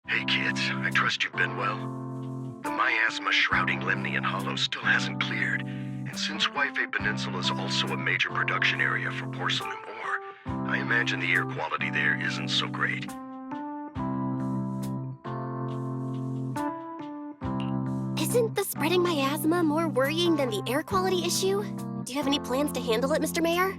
Hey kids, I trust you've been well. The miasma shrouding Lemnian Hollow still hasn't cleared, and since Wi-Fi Peninsula is also a major production area for porcelain ore, I imagine the air quality there isn't so great. Isn't the spreading miasma more worrying than the air quality issue? Do you have any plans to handle it, Mr. Mayor?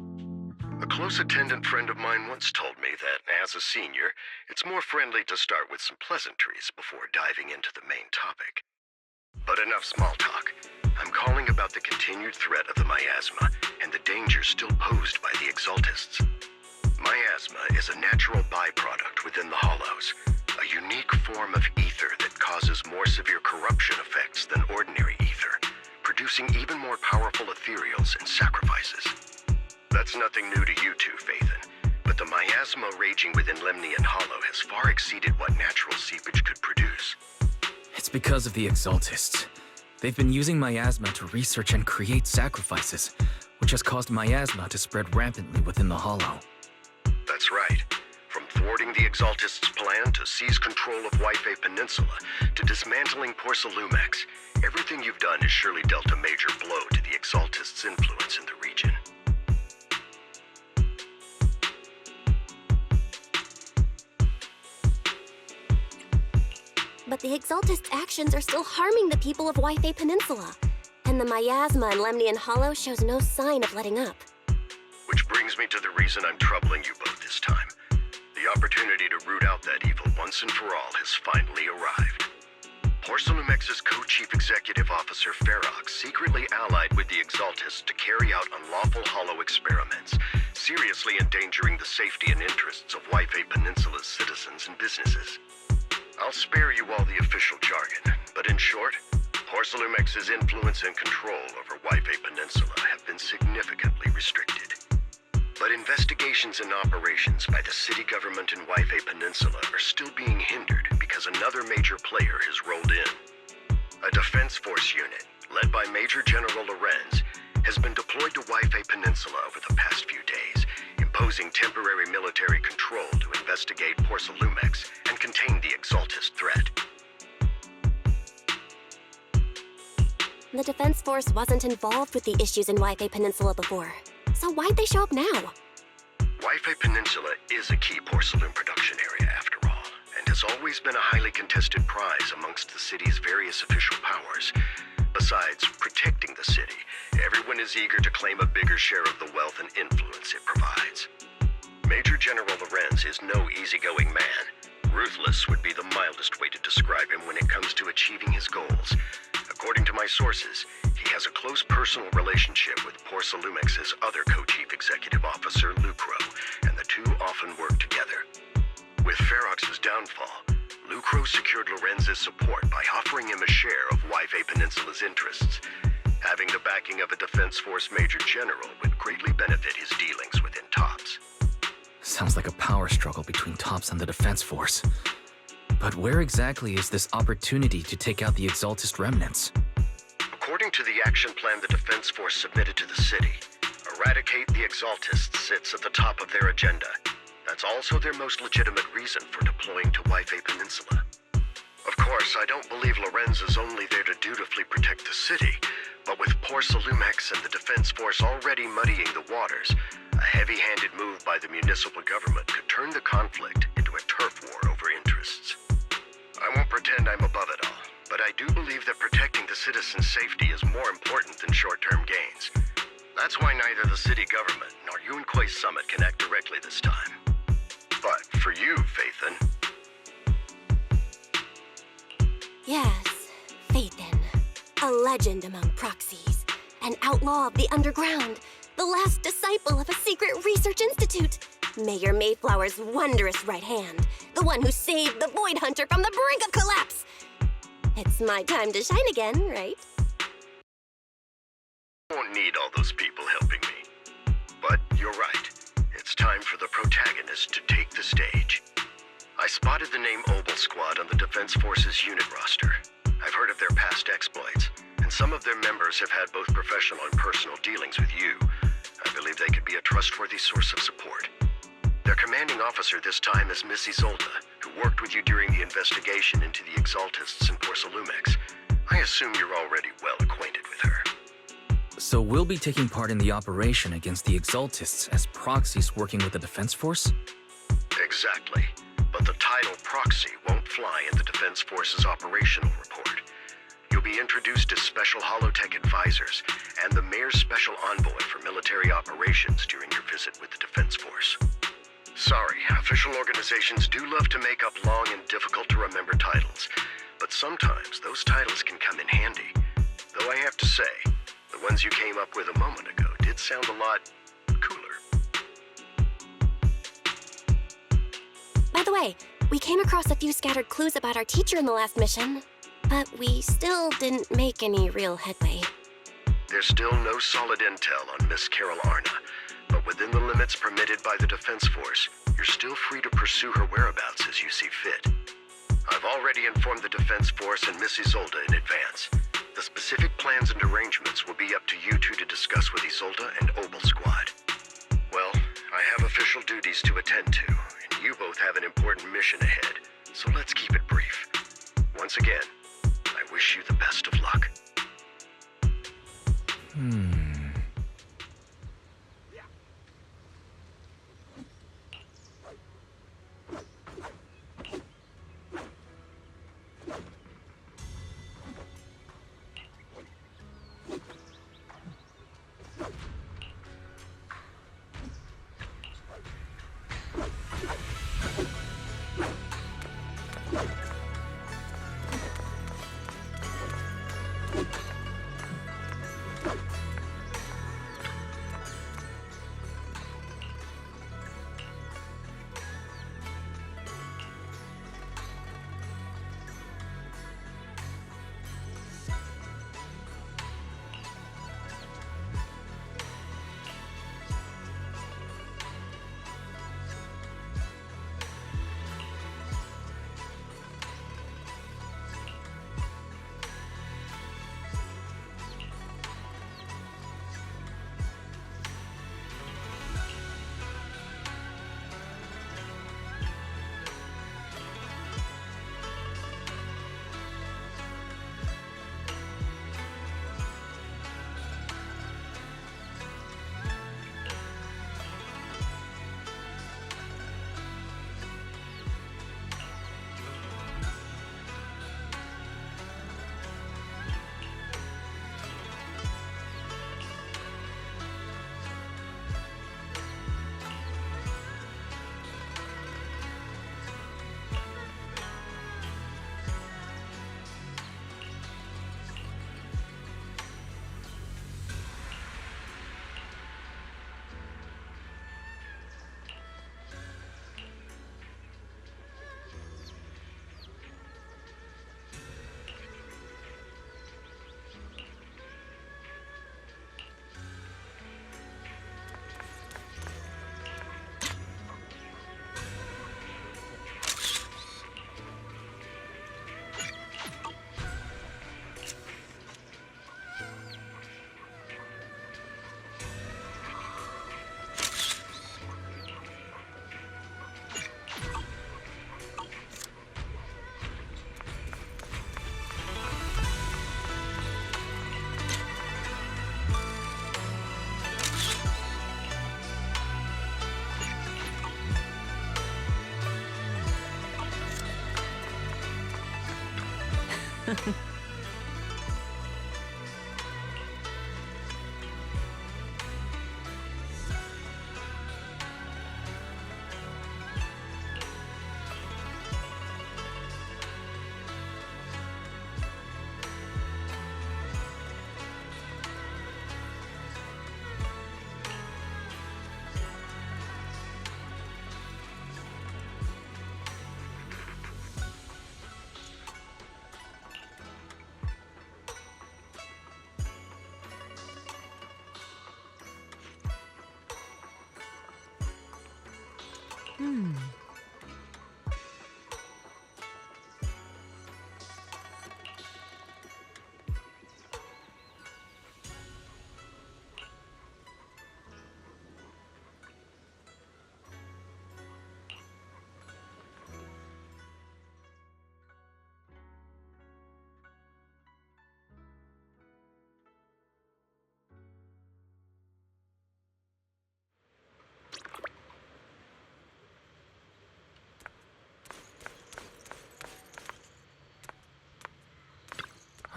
A close attendant friend of mine once told me that, as a senior, it's more friendly to start with some pleasantries before diving into the main topic. But enough small talk. I'm calling about the continued threat of the miasma and the danger still posed by the Exaltists. Miasma is a natural byproduct within the Hollows, a unique form of ether that causes more severe corruption effects than ordinary ether, producing even more powerful ethereals and sacrifices. That's nothing new to you two, Phaethon, but the miasma raging within Lemnian Hollow has far exceeded what natural seepage could produce. It's because of the Exaltists. They've been using miasma to research and create sacrifices, which has caused miasma to spread rampantly within the Hollow. That's right. From thwarting the Exaltists' plan to seize control of Wi-Fi Peninsula to dismantling Porcelumex, everything you've done has surely dealt a major blow to the Exaltists' influence in the region. But the Exaltists' actions are still harming the people of Wi-Fi Peninsula, and the miasma in Lemnian Hollow shows no sign of letting up. Which brings me to the reason I'm troubling you both this time. The opportunity to root out that evil once and for all has finally arrived. Porcelumex's co-chief executive officer Ferox secretly allied with the Exaltists to carry out unlawful hollow experiments, seriously endangering the safety and interests of Wi-Fi Peninsula's citizens and businesses. I'll spare you all the official jargon, but in short, Porcelumex's influence and control over Wi-Fi Peninsula have been significantly restricted. But investigations and operations by the city government in Wi-Fi Peninsula are still being hindered because another major player has rolled in. A defense force unit, led by Major General Lorenz, has been deployed to Wi-Fi Peninsula over the past few days, imposing temporary military control to investigate Porcelumex and contain the Exaltist threat. The Defense Force wasn't involved with the issues in Wi-Fi Peninsula before, so why'd they show up now? Wi-Fi Peninsula is a key porcelain production area after all, and has always been a highly contested prize amongst the city's various official powers. Besides protecting the city, everyone is eager to claim a bigger share of the wealth and influence it provides. Major General Lorenz is no easygoing man. Ruthless would be the mildest way to describe him when it comes to achieving his goals. According to my sources, he has a close personal relationship with Porcelumex's other co-chief executive officer, Lucro, and the two often work together. With Ferox's downfall, Lucro secured Lorenz's support by offering him a share of Wi-Fi Peninsula's interests. Having the backing of a Defense Force Major General would greatly benefit his dealings within TOPS. Sounds like a power struggle between TOPS and the Defense Force. But where exactly is this opportunity to take out the Exaltist remnants? According to the action plan the Defense Force submitted to the city, eradicate the Exaltists sits at the top of their agenda. That's also their most legitimate reason for deploying to Wi-Fi Peninsula. Of course, I don't believe Lorenz is only there to dutifully protect the city, but with Porcelumex and the Defense Force already muddying the waters, a heavy-handed move by the municipal government could turn the conflict into a turf war over interests. I won't pretend I'm above it all, but I do believe that protecting the citizens' safety is more important than short-term gains. That's why neither the city government nor Yunquay Summit can act directly this time. But for you, Phaethon... Yes, Phaethon. A legend among proxies. An outlaw of the underground. The last disciple of a secret research institute. Mayor Mayflower's wondrous right hand. The one who saved the Void Hunter from the brink of collapse. It's my time to shine again, right? I won't need all those people helping me. But you're right. It's time for the protagonist to take the stage. I spotted the name Obel Squad on the Defense Force's unit roster. I've heard of their past exploits, and some of their members have had both professional and personal dealings with you. I believe they could be a trustworthy source of support. Their commanding officer this time is Miss Isolde, who worked with you during the investigation into the Exaltists and Porcelumex. I assume you're already well acquainted with her. So we'll be taking part in the operation against the Exaltists as proxies working with the Defense Force? Exactly. But the title proxy won't fly in the Defense Force's operational report. You'll be introduced as Special Holotech Advisors and the Mayor's Special Envoy for Military Operations during your visit with the Defense Force. Sorry, official organizations do love to make up long and difficult-to-remember titles, but sometimes those titles can come in handy. Though I have to say, the ones you came up with a moment ago did sound a lot cooler. By the way, we came across a few scattered clues about our teacher in the last mission, but we still didn't make any real headway. There's still no solid intel on Miss Carol Arna, but within the limits permitted by the Defense Force, you're still free to pursue her whereabouts as you see fit. I've already informed the Defense Force and Miss Isolde in advance. The specific plans and arrangements will be up to you two to discuss with Isolde and Obel Squad. Well, I have official duties to attend to, and you both have an important mission ahead, so let's keep it brief. Once again, I wish you the best of luck.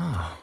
Oh.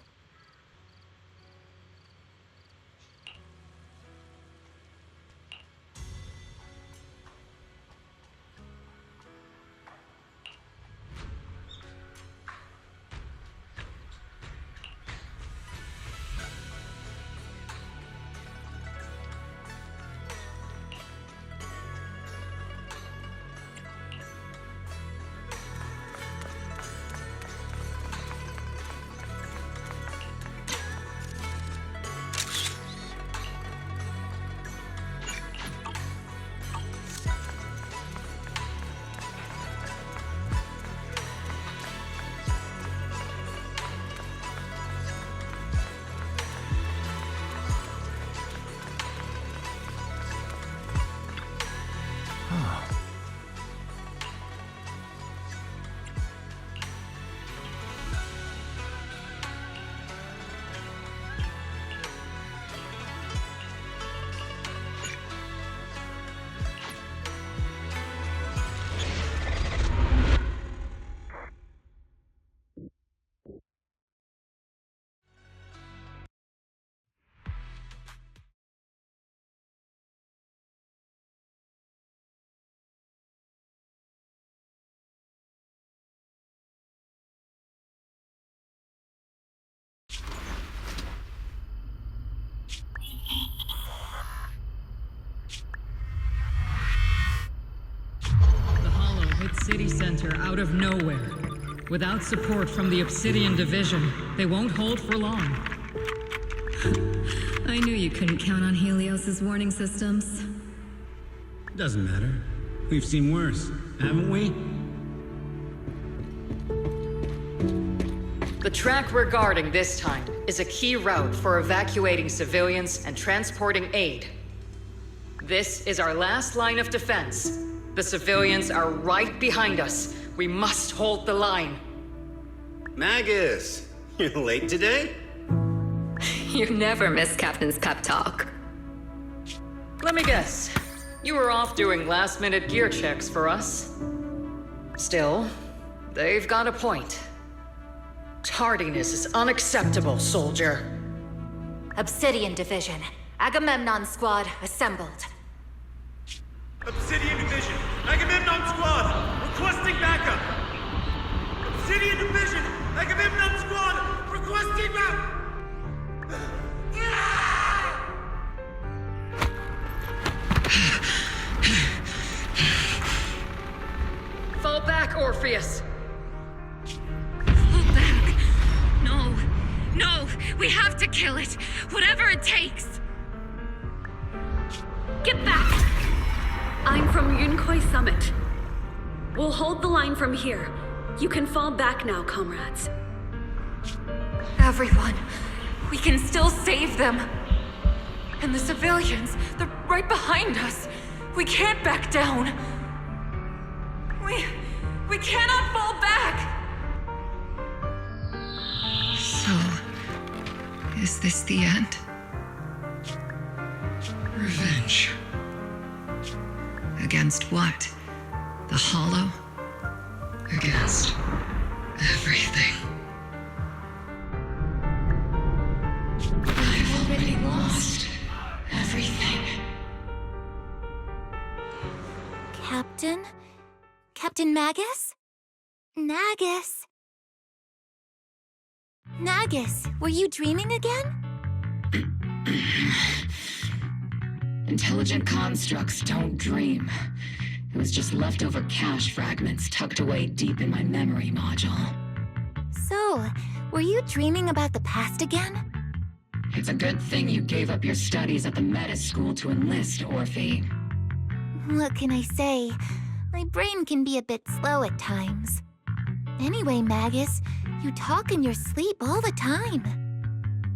City center out of nowhere. Without support from the Obsidian Division, they won't hold for long. I knew you couldn't count on Helios's warning systems. Doesn't matter. We've seen worse, haven't we? The track we're guarding this time is a key route for evacuating civilians and transporting aid. This is our last line of defense. The civilians are right behind us. We must hold the line. Magus, you're late today? You never miss Captain's pep talk. Let me guess. You were off doing last-minute gear checks for us. Still, they've got a point. Tardiness is unacceptable, soldier. Obsidian Division. Agamemnon Squad assembled. Obsidian Division, Agamemnon Squad, requesting backup! Obsidian Division, Agamemnon Squad, requesting backup! Fall back, Orpheus! Fall back! No! No! We have to kill it! Whatever it takes! Get back! I'm from Yunkoi Summit. We'll hold the line from here. You can fall back now, comrades. Everyone, we can still save them. And the civilians, they're right behind us. We can't back down. We cannot fall back! So, is this the end? Revenge. Against what? The Hollow? Against everything. I've already lost everything. Captain? Captain Magus? Nagus? Nagus, were you dreaming again? Intelligent constructs don't dream. It was just leftover cache fragments tucked away deep in my memory module. So, were you dreaming about the past again? It's a good thing you gave up your studies at the meta school to enlist, Orphe. What can I say? My brain can be a bit slow at times. Anyway, Magus, you talk in your sleep all the time.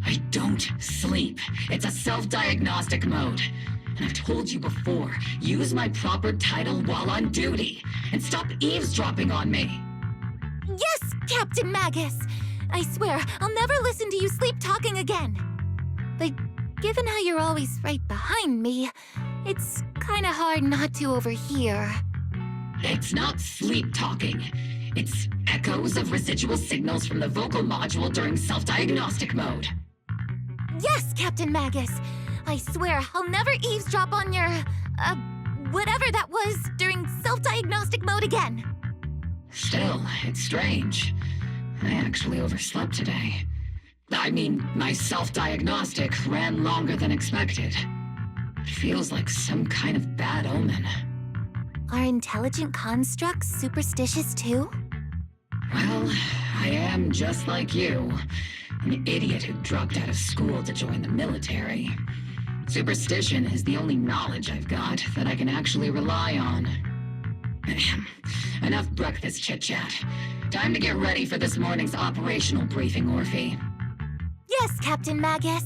I don't sleep. It's a self-diagnostic mode. And I've told you before, use my proper title while on duty, and stop eavesdropping on me. Yes, Captain Magus! I swear, I'll never listen to you sleep talking again. But given how you're always right behind me, it's kinda hard not to overhear. It's not sleep talking. It's echoes of residual signals from the vocal module during self-diagnostic mode. Yes, Captain Magus. I swear I'll never eavesdrop on your, whatever that was during self-diagnostic mode again. Still, it's strange. I actually overslept today. I mean, my self-diagnostic ran longer than expected. It feels like some kind of bad omen. Are intelligent constructs superstitious too? Well, I am just like you. An idiot who dropped out of school to join the military. Superstition is the only knowledge I've got that I can actually rely on. Enough breakfast chit-chat. Time to get ready for this morning's operational briefing, Orphe. Yes, Captain Magus.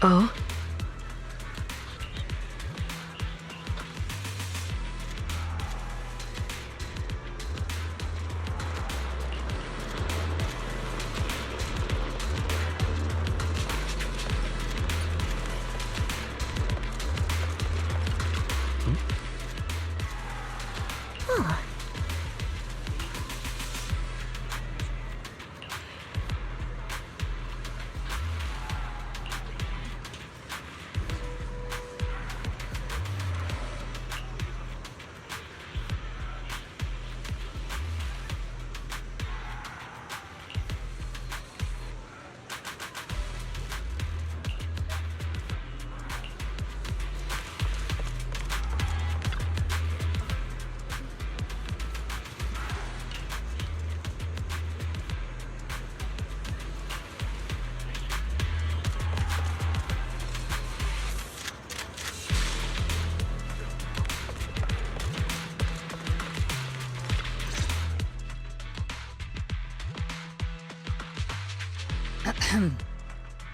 Oh?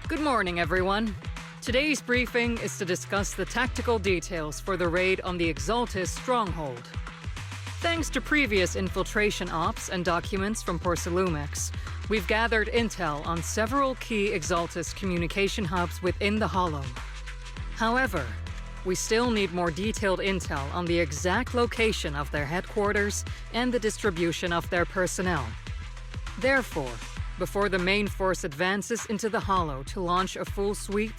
Good morning, everyone. Today's briefing is to discuss the tactical details for the raid on the Exaltis stronghold. Thanks to previous infiltration ops and documents from Porcelumex, we've gathered intel on several key Exaltis communication hubs within the Hollow. However, we still need more detailed intel on the exact location of their headquarters and the distribution of their personnel. Therefore, before the main force advances into the Hollow to launch a full sweep,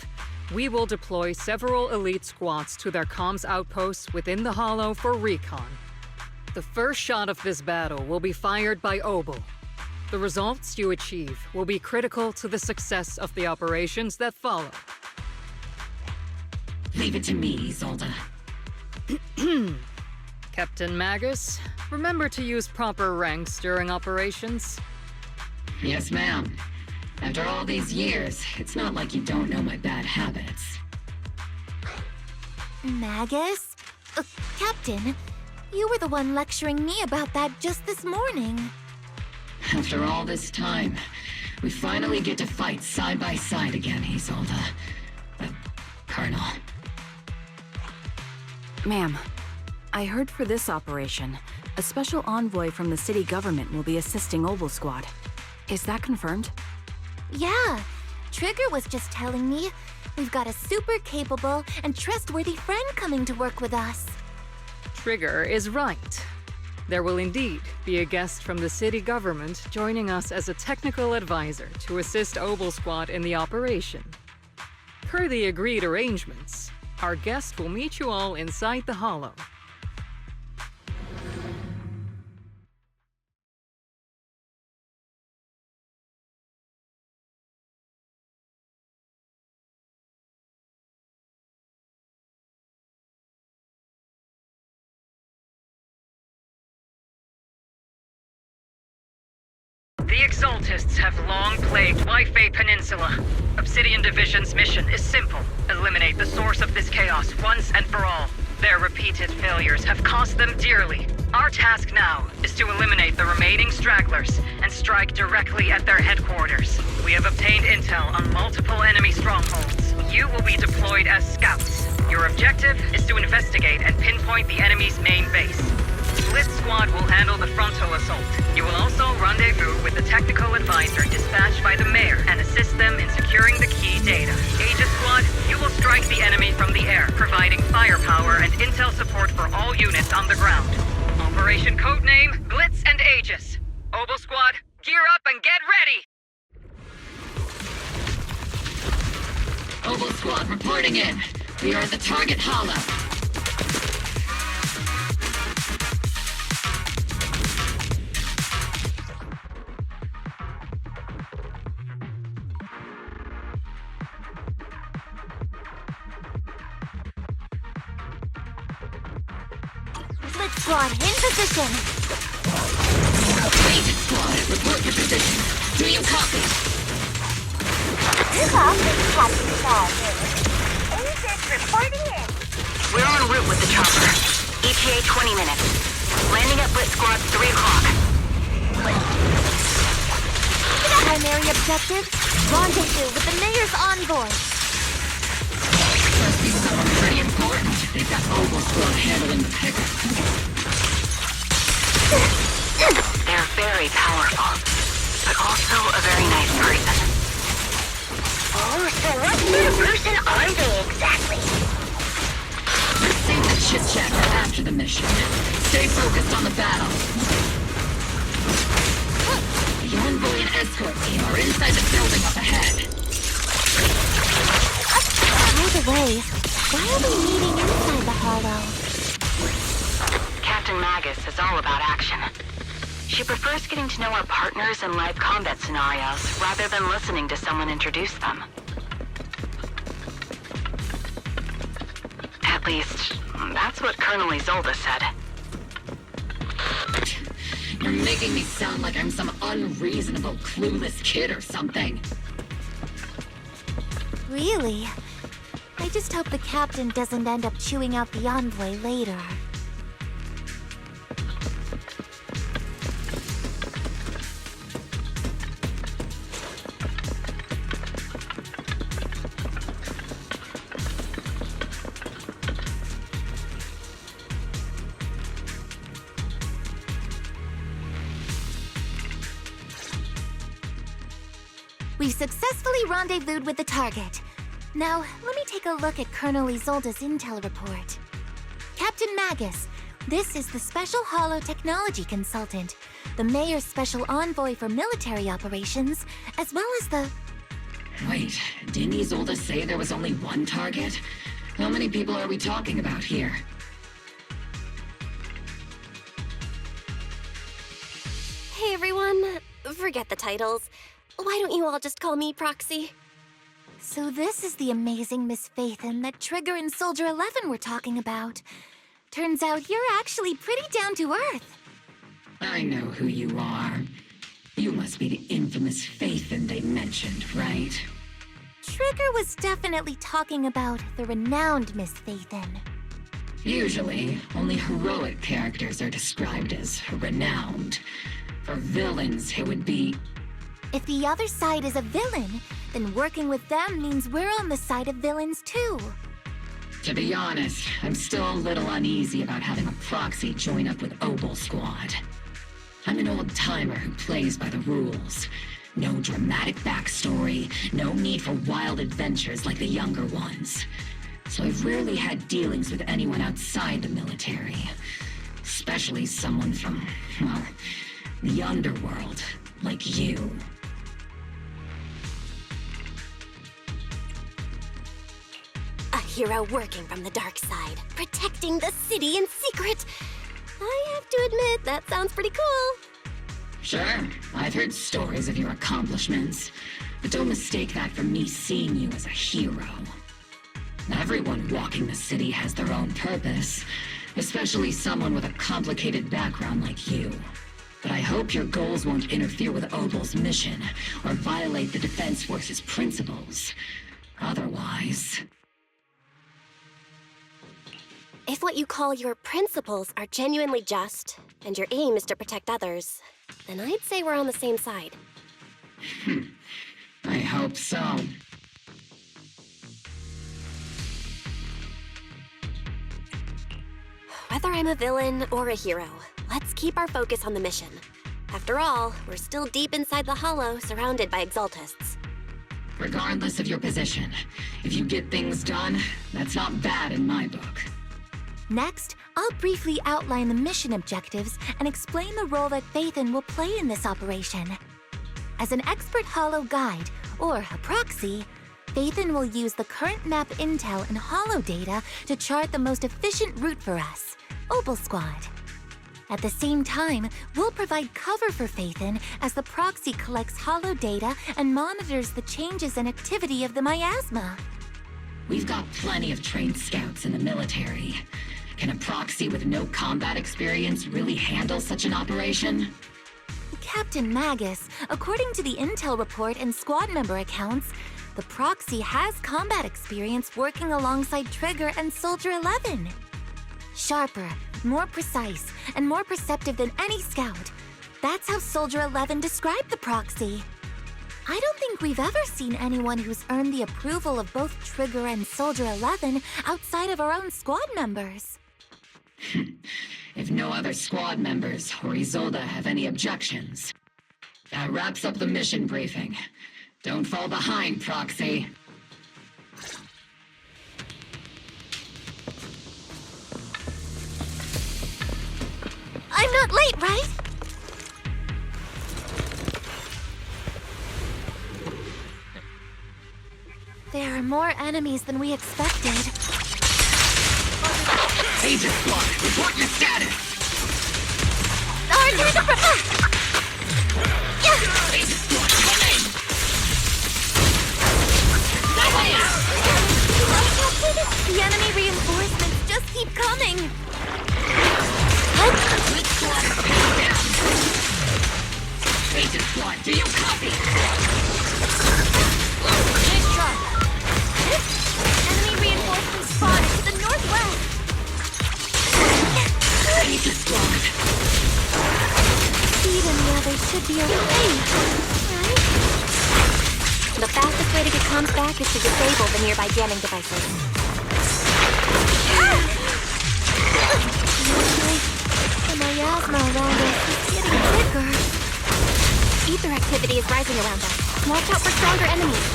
We will deploy several elite squads to their comms outposts within the Hollow for recon. The first shot of this battle will be fired by Obel. The results you achieve will be critical to the success of the operations that follow. Leave it to me, Isolde. Captain Magus, remember to use proper ranks during operations. Yes, ma'am. After all these years, it's not like you don't know my bad habits. Magus? Captain, you were the one lecturing me about that just this morning. After all this time, we finally get to fight side by side again, Isolde. Colonel. Ma'am, I heard for this operation, a special envoy from the city government will be assisting Obel Squad. Is that confirmed? Yeah, Trigger was just telling me we've got a super capable and trustworthy friend coming to work with us. Trigger is right. There will indeed be a guest from the city government joining us as a technical advisor to assist Obel Squad in the operation. Per the agreed arrangements, our guest will meet you all inside the Hollow. The Exaltists have long plagued Wi-Fi Peninsula. Obsidian Division's mission is simple. Eliminate the source of this chaos once and for all. Their repeated failures have cost them dearly. Our task now is to eliminate the remaining stragglers and strike directly at their headquarters. We have obtained intel on multiple enemy strongholds. You will be deployed as scouts. Your objective is to investigate and pinpoint the enemy's main base. Blitz Squad will handle the frontal assault. You will also rendezvous with the technical advisor dispatched by the mayor and assist them in securing the key data. Aegis Squad, you will strike the enemy from the air, providing firepower and intel support for all units on the ground. Operation codename Blitz and Aegis. Obel Squad, gear up and get ready! Obel Squad reporting in. We are at the target hollow. Blitz Squad, in position! Aegis Squad, report your position. Do you copy? Captain Magus. Aegis reporting in. We're en route with the chopper. ETA 20 minutes. Landing at Blitz Squad 3 o'clock. Primary objective, rendezvous with the mayor's envoy. Must be someone pretty important. They've got Obel Squad handling the pickup. They're very powerful, but also a very nice person. Oh, so what sort of person are they exactly? Let's save the chit-chat for after the mission. Stay focused on the battle. The envoy and escort team are inside the building up ahead. By the way, why are we meeting inside the hollow? Captain Magus is all about action. She prefers getting to know our partners in live combat scenarios rather than listening to someone introduce them. At least, that's what Colonel Isolde said. You're making me sound like I'm some unreasonable, clueless kid or something. Really? I just hope the captain doesn't end up chewing out the envoy later. We've successfully rendezvoused with the target. Now, let me take a look at Colonel Isolde's intel report. Captain Magus, this is the Special Hollow Technology Consultant, the Mayor's Special Envoy for Military Operations, as well as the... Wait, didn't Isolde say there was only one target? How many people are we talking about here? Hey everyone, forget the titles. Why don't you all just call me Proxy? So this is the amazing Miss Phaethon that Trigger and Soldier 11 were talking about. Turns out you're actually pretty down to earth. I know who you are. You must be the infamous Phaethon they mentioned, right? Trigger was definitely talking about the renowned Miss Phaethon. Usually, only heroic characters are described as renowned. For villains, it would be... If the other side is a villain, then working with them means we're on the side of villains too. To be honest, I'm still a little uneasy about having a proxy join up with Obel Squad. I'm an old-timer who plays by the rules. No dramatic backstory, no need for wild adventures like the younger ones. So I've rarely had dealings with anyone outside the military. Especially someone from, well, the underworld, like you. A hero working from the dark side, protecting the city in secret. I have to admit, that sounds pretty cool. Sure, I've heard stories of your accomplishments, but don't mistake that for me seeing you as a hero. Everyone walking the city has their own purpose, especially someone with a complicated background like you. But I hope your goals won't interfere with Obel's mission, or violate the Defense Force's principles. Otherwise... If what you call your principles are genuinely just, and your aim is to protect others, then I'd say we're on the same side. I hope so. Whether I'm a villain or a hero, let's keep our focus on the mission. After all, we're still deep inside the Hollow, surrounded by Exaltists. Regardless of your position, if you get things done, that's not bad in my book. Next, I'll briefly outline the mission objectives and explain the role that Phaethon will play in this operation. As an expert Hollow guide, or a proxy, Phaethon will use the current map intel and Hollow data to chart the most efficient route for us, Obel Squad. At the same time, we'll provide cover for Phaethon as the proxy collects Hollow data and monitors the changes and activity of the miasma. We've got plenty of trained scouts in the military. Can a proxy with no combat experience really handle such an operation? Captain Magus, according to the intel report and squad member accounts, the proxy has combat experience working alongside Trigger and Soldier 11. Sharper, more precise, and more perceptive than any scout. That's how Soldier 11 described the proxy. I don't think we've ever seen anyone who's earned the approval of both Trigger and Soldier 11 outside of our own squad members. If no other squad members or Isolde have any objections. That wraps up the mission briefing. Don't fall behind, Proxy. I'm not late, right? There are more enemies than we expected. Agent Squad, report your status! Agent Squad, come in! The enemy reinforcements just keep coming! Which squad is pinned down? Agent Squad, do you copy? Nice try. Enemy reinforcements spotted to the northwest! Agent Squad! Speed and the others should be okay, right? The fastest way to get comms back is to disable the nearby jamming devices. The miasma around us is getting thicker. Ether activity is rising around us. Watch out for stronger enemies.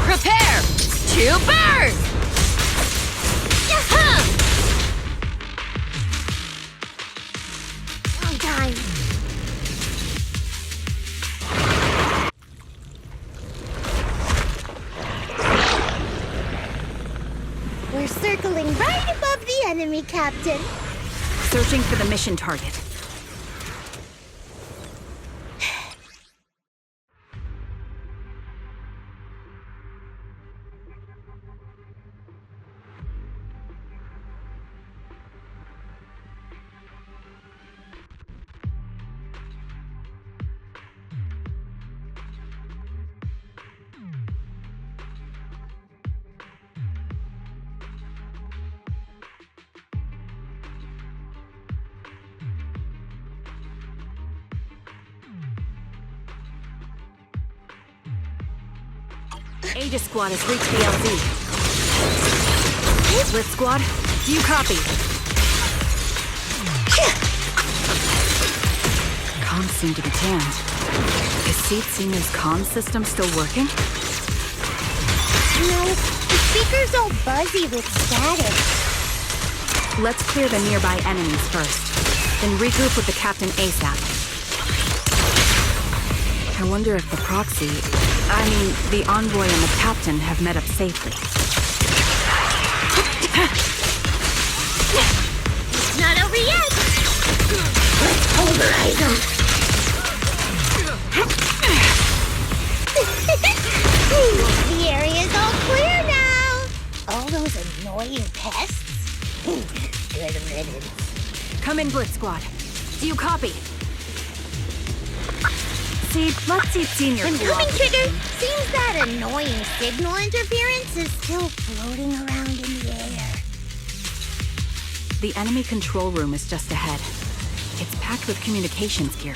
Prepare to burn! We're circling right above the enemy, Captain. Searching for the mission target. Aegis Squad has reached the LZ. Blitz Squad, do you copy? Comms seem to be jammed. Is Seed Senior's comm system still working? No, the speaker's all buzzy with static. Let's clear the nearby enemies first, then regroup with the Captain ASAP. I wonder if the proxy, the envoy and the captain have met up safely. It's not over yet! Let's pulverize them! The area's all clear now! All those annoying pests? Good riddance. Come in, Blitz Squad. Do you copy? Let's see Senior. I'm coming, Trigger! Seems that annoying signal interference is still floating around in the air. The enemy control room is just ahead. It's packed with communications gear.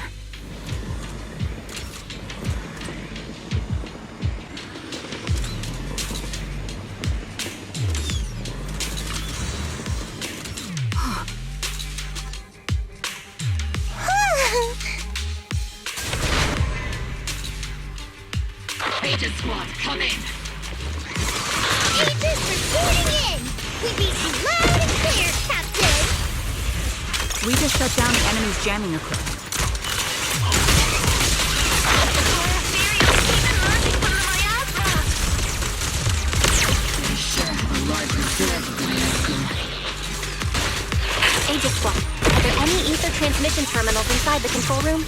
Aegis Squad, come in! Aegis reporting in! We beat you loud and clear, Captain! We just shut down the enemy's jamming equipment. We sure have a large reserve of miasma. Aegis Squad, are there any ether transmission terminals inside the control room?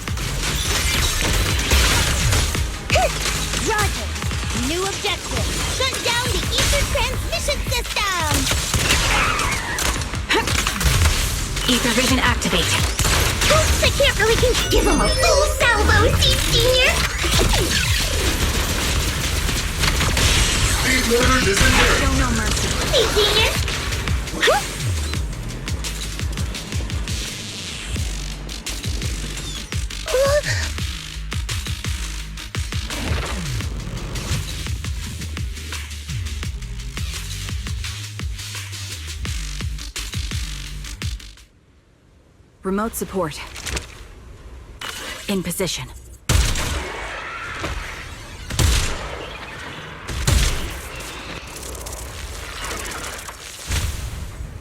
Roger! New objective! Shut down the ether transmission system! Ether vision activate. Oops, I can't really give him a full salvo, Seed Senior! Speed loader disengaged! Show no mercy. Seed Senior! Remote support. In position.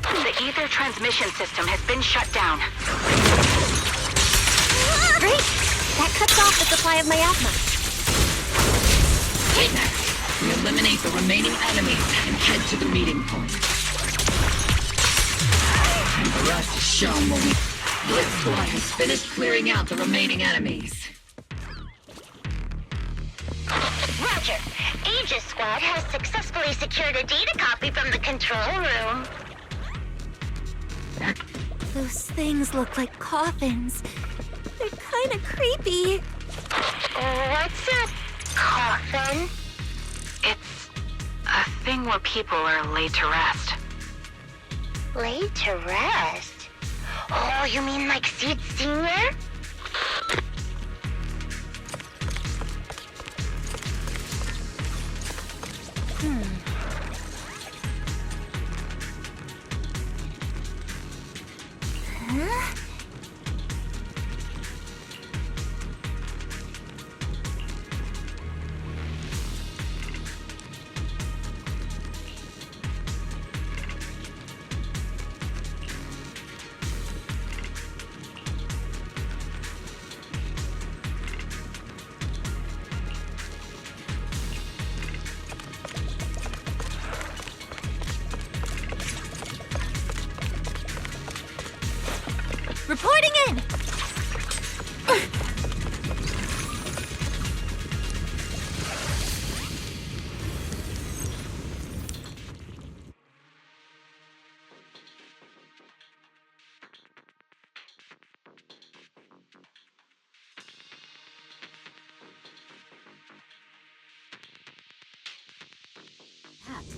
The ether transmission system has been shut down. Great! That cuts off the supply of miasma. Next, we eliminate the remaining enemies and head to the meeting point. Time for us to show them what we... Blitz Squad has finished clearing out the remaining enemies. Roger. Aegis Squad has successfully secured a data copy from the control room. Those things look like coffins. They're kind of creepy. What's a coffin? It's a thing where people are laid to rest. Laid to rest? Oh, you mean like Seed Senior? Huh? Reporting in!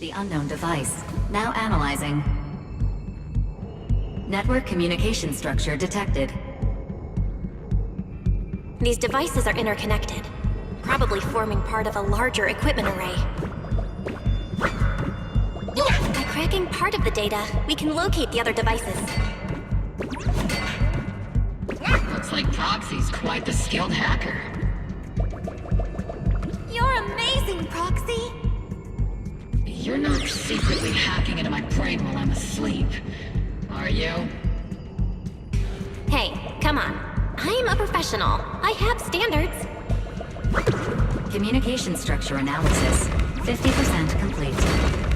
The unknown device. Now analyzing. Network communication structure detected. These devices are interconnected, probably forming part of a larger equipment array. By cracking part of the data, we can locate the other devices. Looks like Proxy's quite the skilled hacker. You're amazing, Proxy! You're not secretly hacking into my brain while I'm asleep, are you? Hey, come on. I'm a professional. I have standards. Communication structure analysis. 50% complete.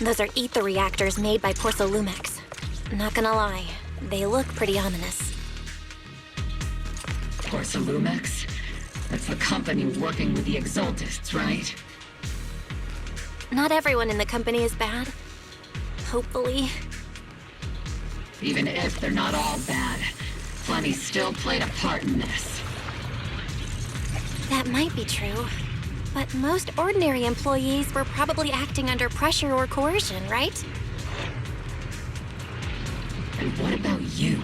Those are ether reactors made by Lumex. Not gonna lie, they look pretty ominous. Lumex? That's the company working with the Exaltists, right? Not everyone in the company is bad. Hopefully. Even if they're not all bad, Funny still played a part in this. That might be true. But most ordinary employees were probably acting under pressure or coercion, right? And what about you?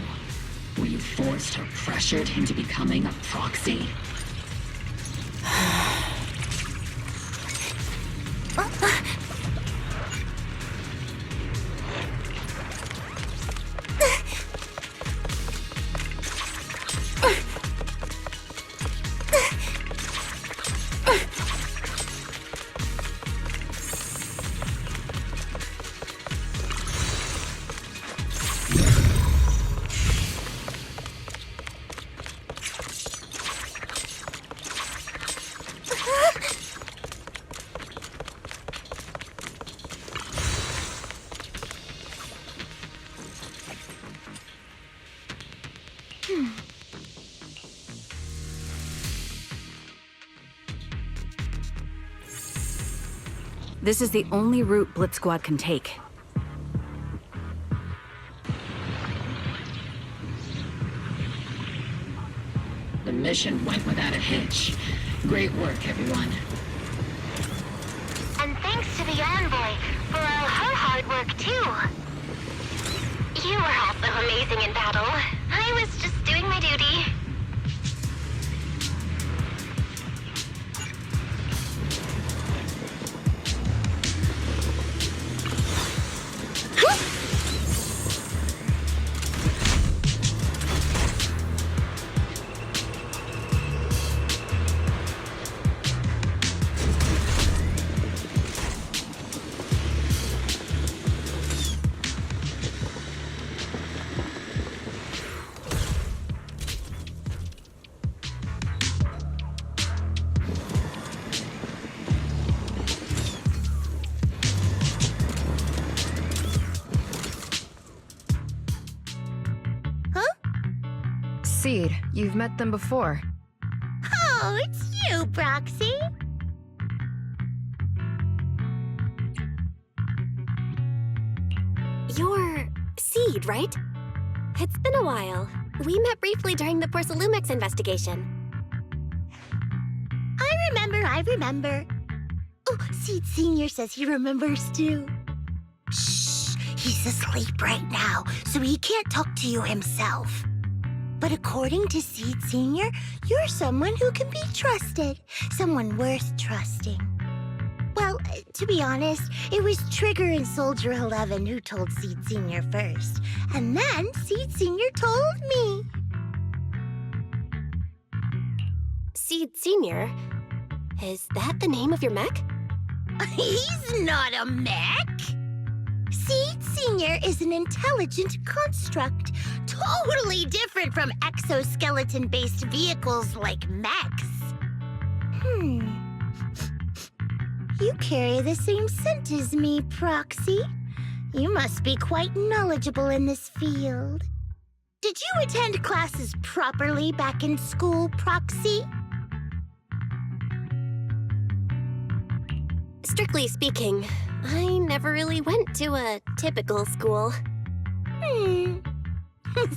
Were you forced or pressured into becoming a proxy? This is the only route Blitz Squad can take. The mission went without a hitch. Great work, everyone. And thanks to the envoy for all her hard work, too. You were also amazing in battle. I I was just doing my duty. Seed, you've met them before. Oh, it's you, Proxy. You're Seed, right? It's been a while. We met briefly during the Porcelumex investigation. I remember. Oh, Seed Sr. says he remembers too. Shh, he's asleep right now, so he can't talk to you himself. But according to Seed Sr., you're someone who can be trusted. Someone worth trusting. Well, to be honest, it was Trigger and Soldier 11 who told Seed Sr. first. And then Seed Sr. told me. Seed Sr.? Is that the name of your mech? He's not a mech. Seed Sr. is an intelligent construct, totally different from exoskeleton-based vehicles like mechs. You carry the same scent as me, Proxy. You must be quite knowledgeable in this field. Did you attend classes properly back in school, Proxy? Strictly speaking, I never really went to a typical school.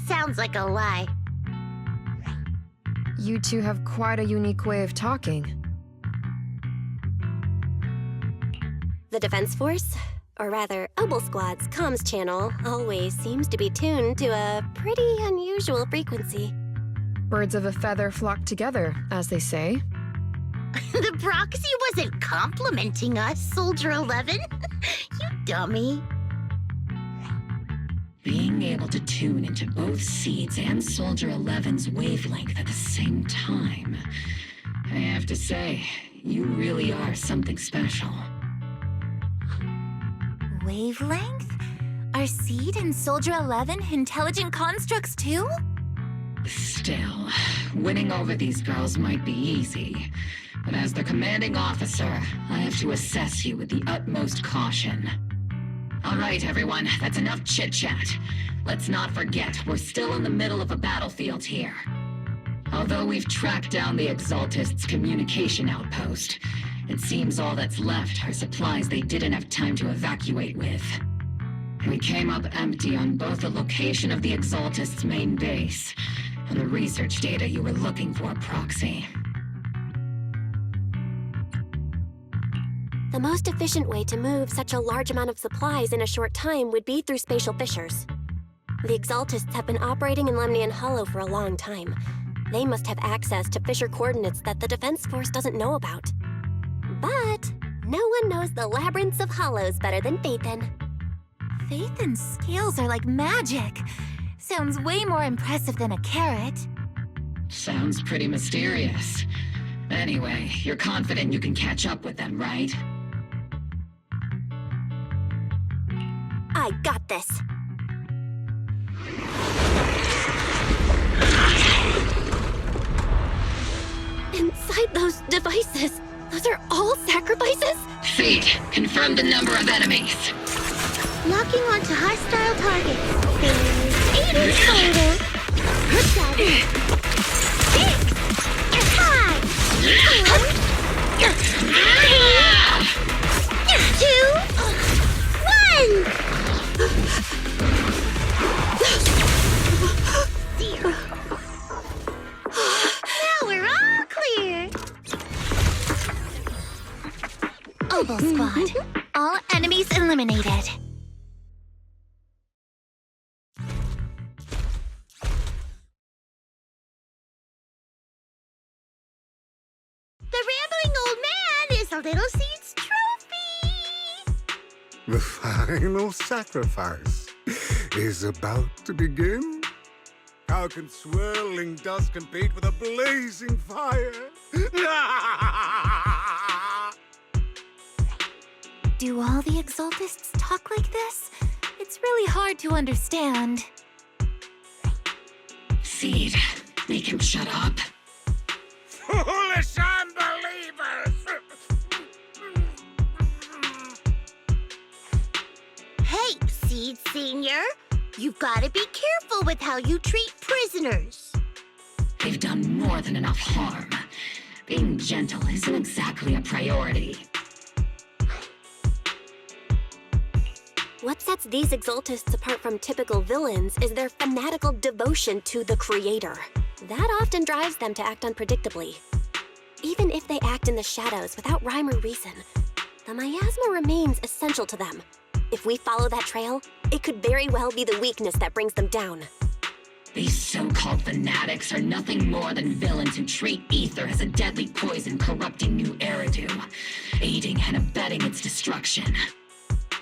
Sounds like a lie. You two have quite a unique way of talking. The Defense Force, or rather, Obel Squad's comms channel, always seems to be tuned to a pretty unusual frequency. Birds of a feather flock together, as they say. The Proxy wasn't complimenting us, Soldier 11. You dummy. Being able to tune into both Seeds and Soldier 11's wavelength at the same time. I have to say, you really are something special. Wavelength? Are Seed and Soldier 11 intelligent constructs too? Still, winning over these girls might be easy. But as the commanding officer, I have to assess you with the utmost caution. All right, everyone, that's enough chit-chat. Let's not forget, we're still in the middle of a battlefield here. Although we've tracked down the Exaltists' communication outpost, it seems all that's left are supplies they didn't have time to evacuate with. We came up empty on both the location of the Exaltists' main base and the research data you were looking for, Proxy. The most efficient way to move such a large amount of supplies in a short time would be through spatial fissures. The Exaltists have been operating in Lemnian Hollow for a long time. They must have access to fissure coordinates that the Defense Force doesn't know about. But no one knows the labyrinths of hollows better than Phaethon. Phaethon's scales are like magic. Sounds way more impressive than a carrot. Sounds pretty mysterious. Anyway, you're confident you can catch up with them, right? I got this. Inside those devices, those are all sacrifices? Seed, confirm the number of enemies. Locking onto hostile targets. There's 8 in total. 7, 6, 5, 4, 3, 2, 1. 0. Now we're all clear. Obel Squad. All enemies eliminated. The final sacrifice is about to begin. How can swirling dust compete with a blazing fire? Do all the Exaltists talk like this? It's really hard to understand. Seed, make him shut up. Foolish unbelievers! Hey, Seed Senior, you've got to be careful with how you treat prisoners. They've done more than enough harm. Being gentle isn't exactly a priority. What sets these Exaltists apart from typical villains is their fanatical devotion to the Creator. That often drives them to act unpredictably. Even if they act in the shadows without rhyme or reason, the miasma remains essential to them. If we follow that trail, it could very well be the weakness that brings them down. These so-called fanatics are nothing more than villains who treat ether as a deadly poison corrupting New Eridu, aiding and abetting its destruction.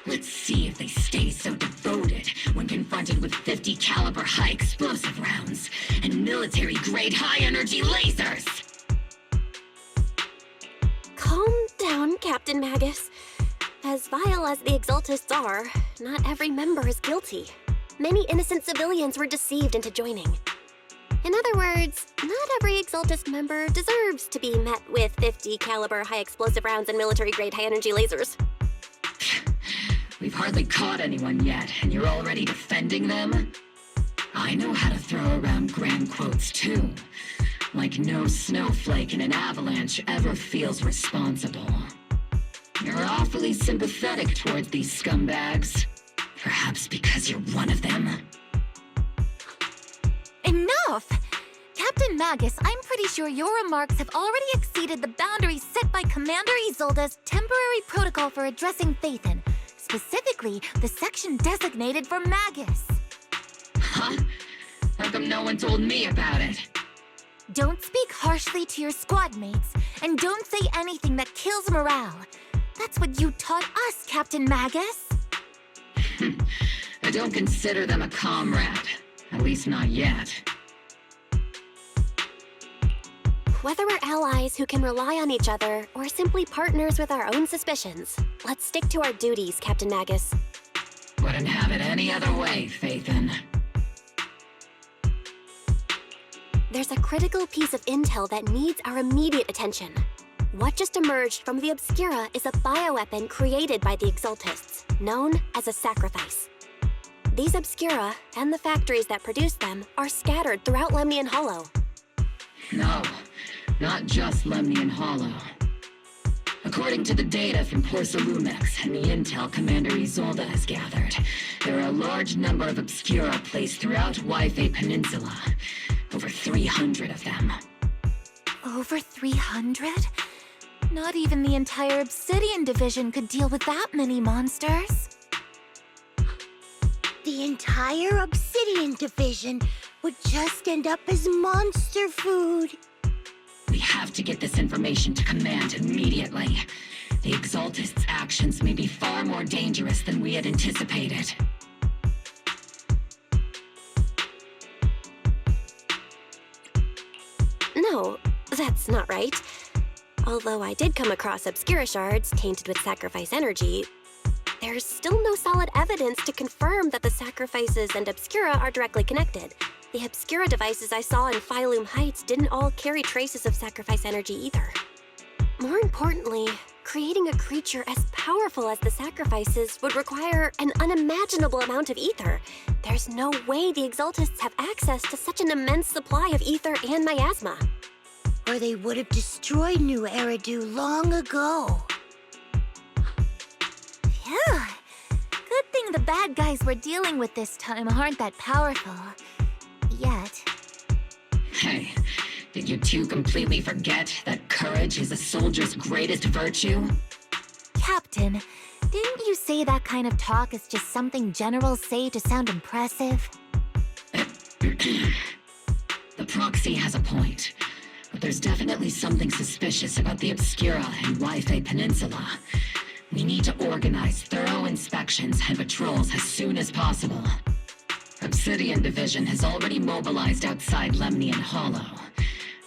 Let's see if they stay so devoted when confronted with 50 caliber high explosive rounds and military-grade high-energy lasers! Calm down, Captain Magus. As vile as the Exaltists are, not every member is guilty. Many innocent civilians were deceived into joining. In other words, not every Exaltist member deserves to be met with 50 caliber high explosive rounds and military-grade high-energy lasers. We've hardly caught anyone yet, and you're already defending them? I know how to throw around grand quotes, too. Like no snowflake in an avalanche ever feels responsible. You're awfully sympathetic towards these scumbags. Perhaps because you're one of them. Enough! Captain Magus, I'm pretty sure your remarks have already exceeded the boundaries set by Commander Isolde's temporary protocol for addressing Phaethon. Specifically, the section designated for Magus. Huh? How come no one told me about it? Don't speak harshly to your squad mates, and don't say anything that kills morale. That's what you taught us, Captain Magus. I don't consider them a comrade. At least not yet. Whether we're allies who can rely on each other, or simply partners with our own suspicions, let's stick to our duties, Captain Magus. Wouldn't have it any other way, Phaethon. There's a critical piece of intel that needs our immediate attention. What just emerged from the Obscura is a bioweapon created by the Exaltists, known as a sacrifice. These Obscura, and the factories that produce them, are scattered throughout Lemnian Hollow. No, not just Lemnian Hollow. According to the data from Porcelumex and the intel Commander Isolde has gathered, there are a large number of Obscura placed throughout Yfei Peninsula. Over 300 of them. Over 300? Not even the entire Obsidian Division could deal with that many monsters. The entire Obsidian Division would just end up as monster food. We have to get this information to Command immediately. The Exaltists' actions may be far more dangerous than we had anticipated. No, that's not right. Although I did come across Obscura shards tainted with sacrifice energy, there's still no solid evidence to confirm that the sacrifices and Obscura are directly connected. The Obscura devices I saw in Phylum Heights didn't all carry traces of sacrifice energy either. More importantly, creating a creature as powerful as the sacrifices would require an unimaginable amount of ether. There's no way the Exaltists have access to such an immense supply of ether and miasma. Or they would have destroyed New Eridu long ago. Phew. Good thing the bad guys we're dealing with this time aren't that powerful. Yet. Hey, did you two completely forget that courage is a soldier's greatest virtue? Captain, didn't you say that kind of talk is just something generals say to sound impressive? The proxy has a point, but there's definitely something suspicious about the Obscura and Yfei Peninsula. We need to organize thorough inspections and patrols as soon as possible. Obsidian Division has already mobilized outside Lemnian Hollow.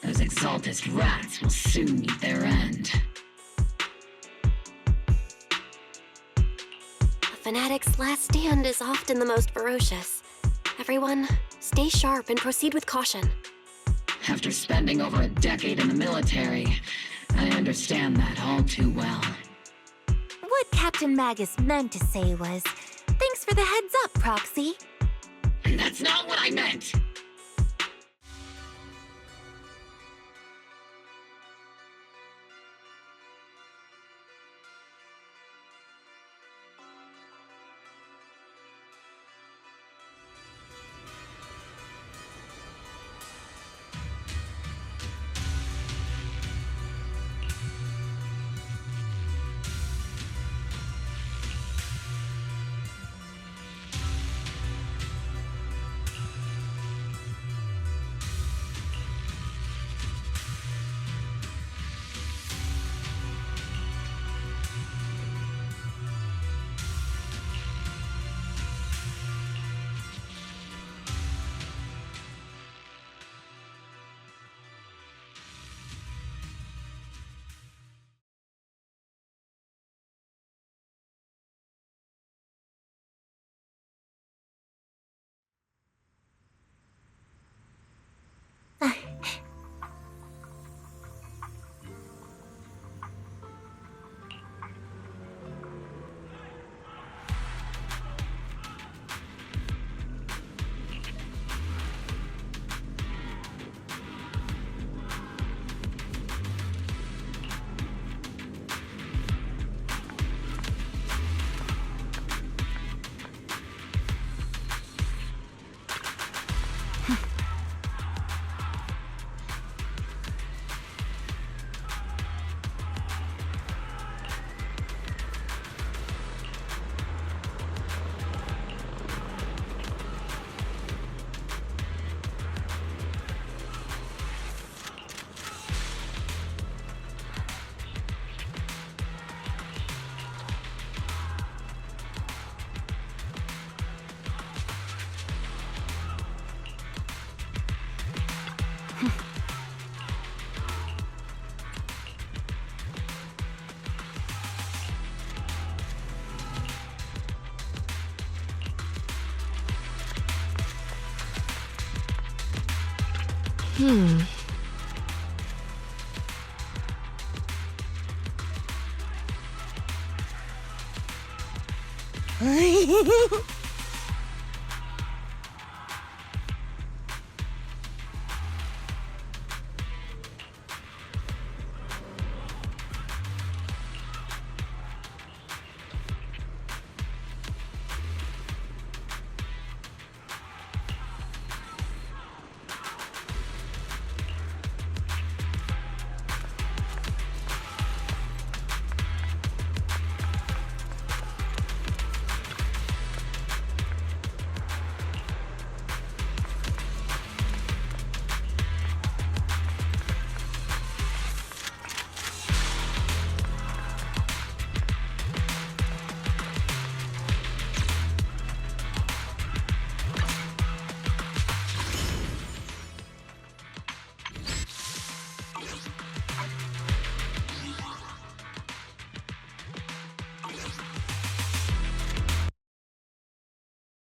Those Exaltist rats will soon meet their end. A fanatic's last stand is often the most ferocious. Everyone, stay sharp and proceed with caution. After spending over a decade in the military, I understand that all too well. What Captain Magus meant to say was, thanks for the heads up, Proxy. That's not what I meant!